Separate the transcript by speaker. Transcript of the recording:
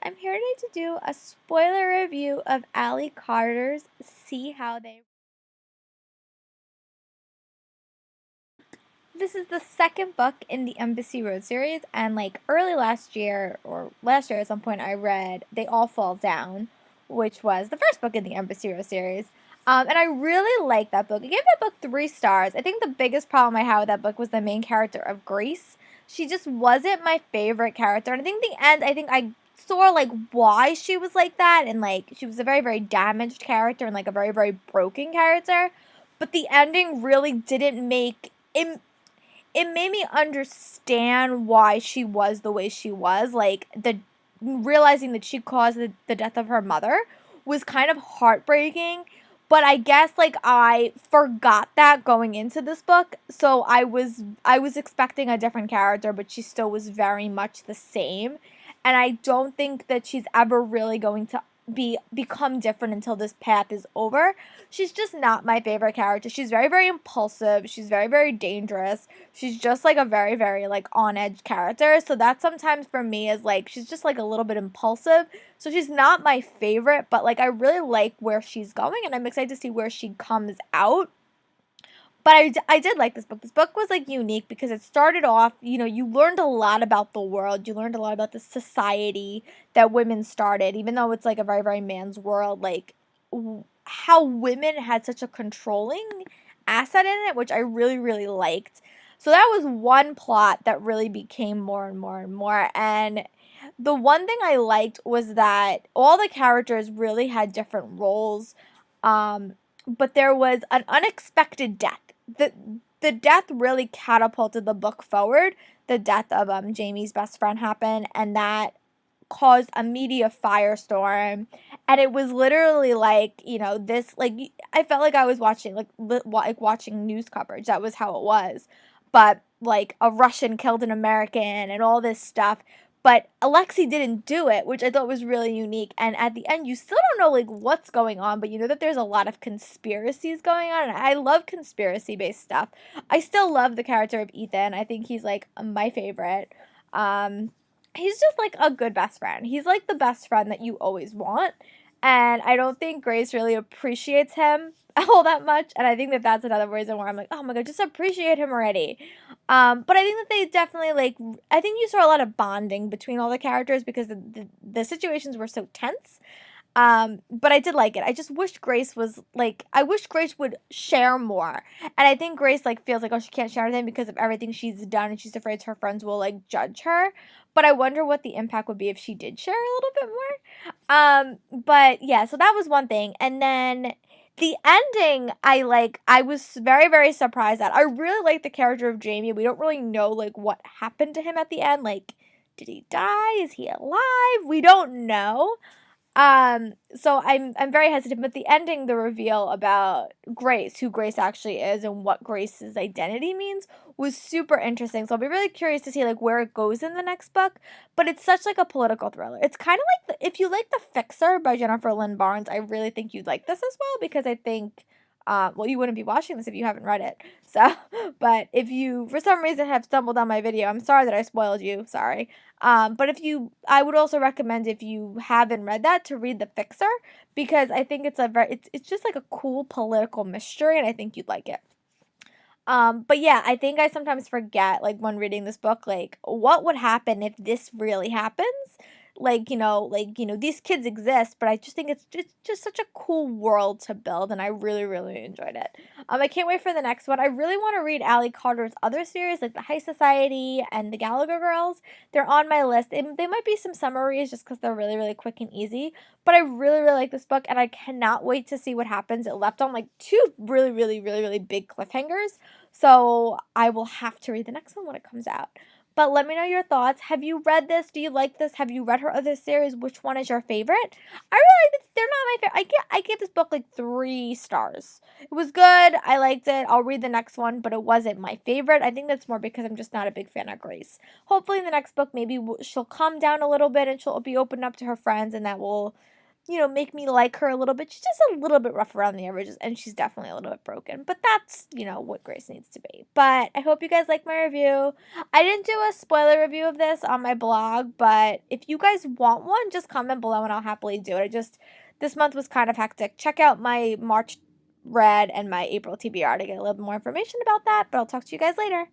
Speaker 1: I'm here today to do a spoiler review of Ali Carter's See How They. This is the second book in the Embassy Road series, and like early last year, or last year at some point, I read They All Fall Down, which was the first book in the Embassy Road series. And I really liked that book. I gave that book 3 stars. I think the biggest problem I had with that book was the main character of Grace. She just wasn't my favorite character. And I think the end, I think I saw like why she was like that, and like she was a very, very damaged character and like a very, very broken character. But the ending really didn't make it made me understand why she was the way she was. Like the realizing that she caused the death of her mother was kind of heartbreaking. But I guess like I forgot that going into this book, so I was expecting a different character, but she still was very much the same. And I don't think that she's ever really going to become different until this path is over. She's just not my favorite character. She's very, very impulsive. She's very, very dangerous. She's just like a very, very like on edge character. So that sometimes for me is like she's just like a little bit impulsive. So she's not my favorite, but like I really like where she's going, and I'm excited to see where she comes out. But I did like this book. This book was like unique because it started off, you learned a lot about the world. You learned a lot about the society that women started, even though it's like a very, very man's world, like how women had such a controlling asset in it, which I really, really liked. So that was one plot that really became more and more and more. And the one thing I liked was that all the characters really had different roles. But there was an unexpected death. The death really catapulted the book forward. The death of Jamie's best friend happened, and that caused a media firestorm. And it was literally like, this like I felt like I was watching like watching news coverage. That was how it was. But like a Russian killed an American and all this stuff. But Alexei didn't do it, which I thought was really unique. And at the end, you still don't know like what's going on, but you know that there's a lot of conspiracies going on. And I love conspiracy-based stuff. I still love the character of Ethan. I think he's like my favorite. He's just like a good best friend. He's like the best friend that you always want. And I don't think Grace really appreciates him all that much. And I think that that's another reason why I'm like, oh my god, just appreciate him already. But I think that they definitely like. I think you saw a lot of bonding between all the characters because the situations were so tense. But I did like it. I just wish Grace was like. I wish Grace would share more. And I think Grace like feels like, oh, she can't share with him because of everything she's done, and she's afraid her friends will like judge her. But I wonder what the impact would be if she did share a little bit more. But yeah, so that was one thing. And then the ending, I was very, very surprised at. I really like the character of Jamie. We don't really know like what happened to him at the end. Like, did he die? Is he alive? We don't know. So I'm very hesitant, but the ending, the reveal about Grace, who Grace actually is, and what Grace's identity means, was super interesting. So I'll be really curious to see like where it goes in the next book. But it's such like a political thriller. It's kind of like if you like The Fixer by Jennifer Lynn Barnes, I really think you'd like this as well because I think. Well, you wouldn't be watching this if you haven't read it. So, but if you, for some reason, have stumbled on my video, I'm sorry that I spoiled you. Sorry. But I would also recommend if you haven't read that to read The Fixer because I think it's just like a cool political mystery and I think you'd like it. But yeah, I think I sometimes forget, like when reading this book, like what would happen if this really happens? These kids exist, but I just think it's just such a cool world to build, and I really, really enjoyed it. I can't wait for the next one. I really want to read Ali Carter's other series, like The High Society and The Gallagher Girls. They're on my list. They might be some summaries just because they're really, really quick and easy, but I really, really like this book, and I cannot wait to see what happens. It left on like 2 really, really, really, really big cliffhangers, so I will have to read the next one when it comes out. But let me know your thoughts. Have you read this? Do you like this? Have you read her other series? Which one is your favorite? I really like this. They're not my favorite. I gave this book like 3 stars. It was good. I liked it. I'll read the next one, but it wasn't my favorite. I think that's more because I'm just not a big fan of Grace. Hopefully in the next book, maybe she'll calm down a little bit and she'll be opened up to her friends, and that will, make me like her a little bit. She's just a little bit rough around the edges, and she's definitely a little bit broken. But that's, what Grace needs to be. But I hope you guys like my review. I didn't do a spoiler review of this on my blog, but if you guys want one, just comment below and I'll happily do it. This month was kind of hectic. Check out my March read and my April TBR to get a little bit more information about that, but I'll talk to you guys later.